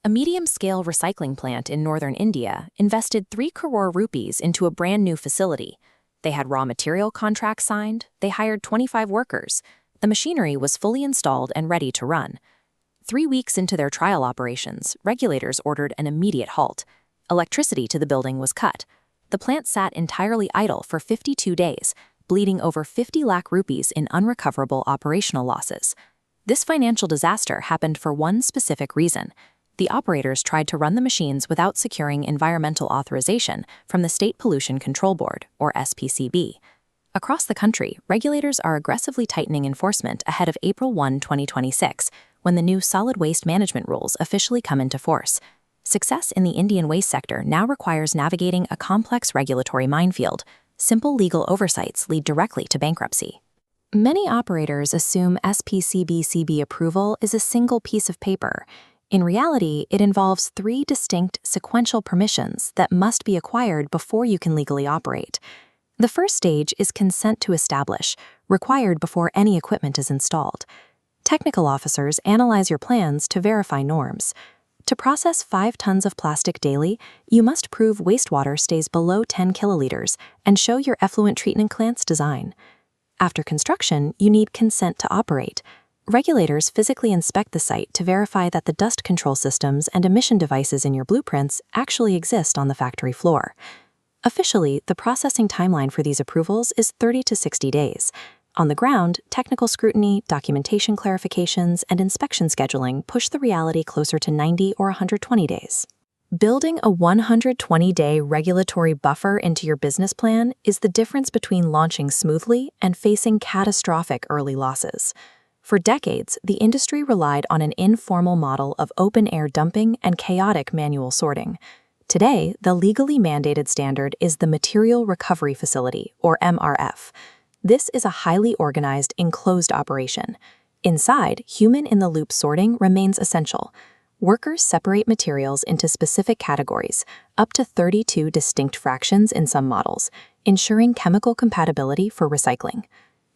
A medium-scale recycling plant in northern India invested 3 crore rupees into a brand new facility. They had raw material contracts signed, they hired 25 workers. The machinery was fully installed and ready to run. 3 weeks into their trial operations, regulators ordered an immediate halt. Electricity to the building was cut. The plant sat entirely idle for 52 days, bleeding over 50 lakh rupees in unrecoverable operational losses. This financial disaster happened for one specific reason. The operators tried to run the machines without securing environmental authorization from the State Pollution Control Board, or SPCB. Across the country, regulators are aggressively tightening enforcement ahead of April 1, 2026, when the new solid waste management rules officially come into force. Success in the Indian waste sector now requires navigating a complex regulatory minefield. Simple legal oversights lead directly to bankruptcy. Many operators assume SPCB approval is a single piece of paper. In reality, it involves 3 distinct sequential permissions that must be acquired before you can legally operate. The first stage is consent to establish, required before any equipment is installed. Technical officers analyze your plans to verify norms. To process 5 tons of plastic daily, you must prove wastewater stays below 10 kiloliters and show your effluent treatment plant's design. After construction, you need consent to operate. Regulators physically inspect the site to verify that the dust control systems and emission devices in your blueprints actually exist on the factory floor. Officially, the processing timeline for these approvals is 30 to 60 days. On the ground, technical scrutiny, documentation clarifications, and inspection scheduling push the reality closer to 90 or 120 days. Building a 120-day regulatory buffer into your business plan is the difference between launching smoothly and facing catastrophic early losses. For decades, the industry relied on an informal model of open-air dumping and chaotic manual sorting. Today, the legally mandated standard is the Material Recovery Facility, or MRF. This is a highly organized, enclosed operation. Inside, human-in-the-loop sorting remains essential. Workers separate materials into specific categories, up to 32 distinct fractions in some models, ensuring chemical compatibility for recycling.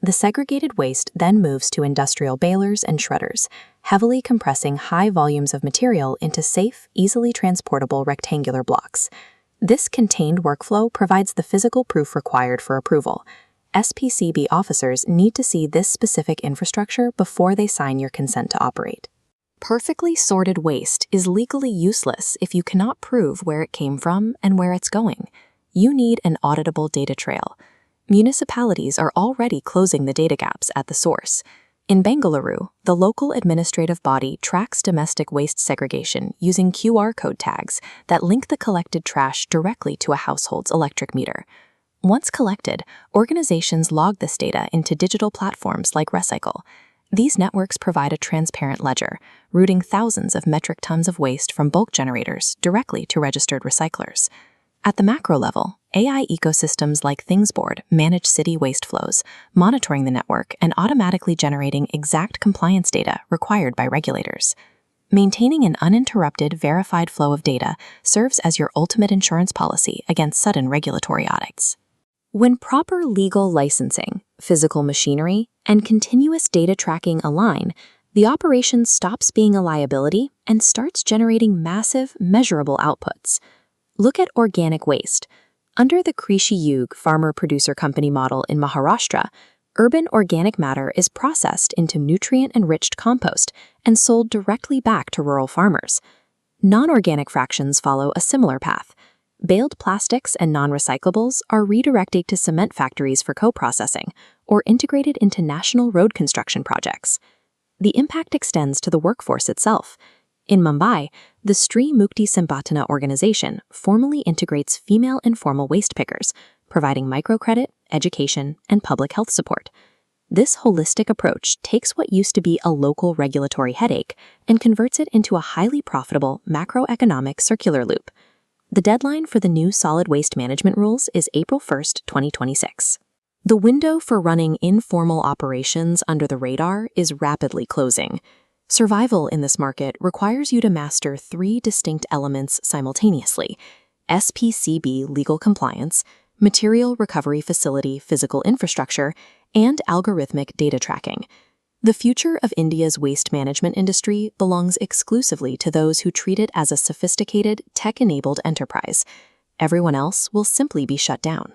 The segregated waste then moves to industrial balers and shredders, heavily compressing high volumes of material into safe, easily transportable rectangular blocks. This contained workflow provides the physical proof required for approval. SPCB officers need to see this specific infrastructure before they sign your consent to operate. Perfectly sorted waste is legally useless if you cannot prove where it came from and where it's going. You need an auditable data trail. Municipalities are already closing the data gaps at the source. In Bengaluru, the local administrative body tracks domestic waste segregation using QR code tags that link the collected trash directly to a household's electric meter. Once collected, organizations log this data into digital platforms like Recycle. These networks provide a transparent ledger, routing thousands of metric tons of waste from bulk generators directly to registered recyclers. At the macro level, AI ecosystems like Thingsboard manage city waste flows, monitoring the network and automatically generating exact compliance data required by regulators. Maintaining an uninterrupted, verified flow of data serves as your ultimate insurance policy against sudden regulatory audits. When proper legal licensing, physical machinery, and continuous data tracking align, the operation stops being a liability and starts generating massive, measurable outputs. Look at organic waste. Under the Krishi Yug farmer-producer company model in Maharashtra, urban organic matter is processed into nutrient-enriched compost and sold directly back to rural farmers. Non-organic fractions follow a similar path. Baled plastics and non-recyclables are redirected to cement factories for co-processing or integrated into national road construction projects. The impact extends to the workforce itself. In Mumbai, the Sri Mukti Sambatana organization formally integrates female informal waste pickers, providing microcredit, education, and public health support. This holistic approach takes what used to be a local regulatory headache and converts it into a highly profitable macroeconomic circular loop. The deadline for the new solid waste management rules is April 1, 2026. The window for running informal operations under the radar is rapidly closing. Survival in this market requires you to master 3 distinct elements simultaneously: SPCB legal compliance, material recovery facility physical infrastructure, and algorithmic data tracking. The future of India's waste management industry belongs exclusively to those who treat it as a sophisticated, tech-enabled enterprise. Everyone else will simply be shut down.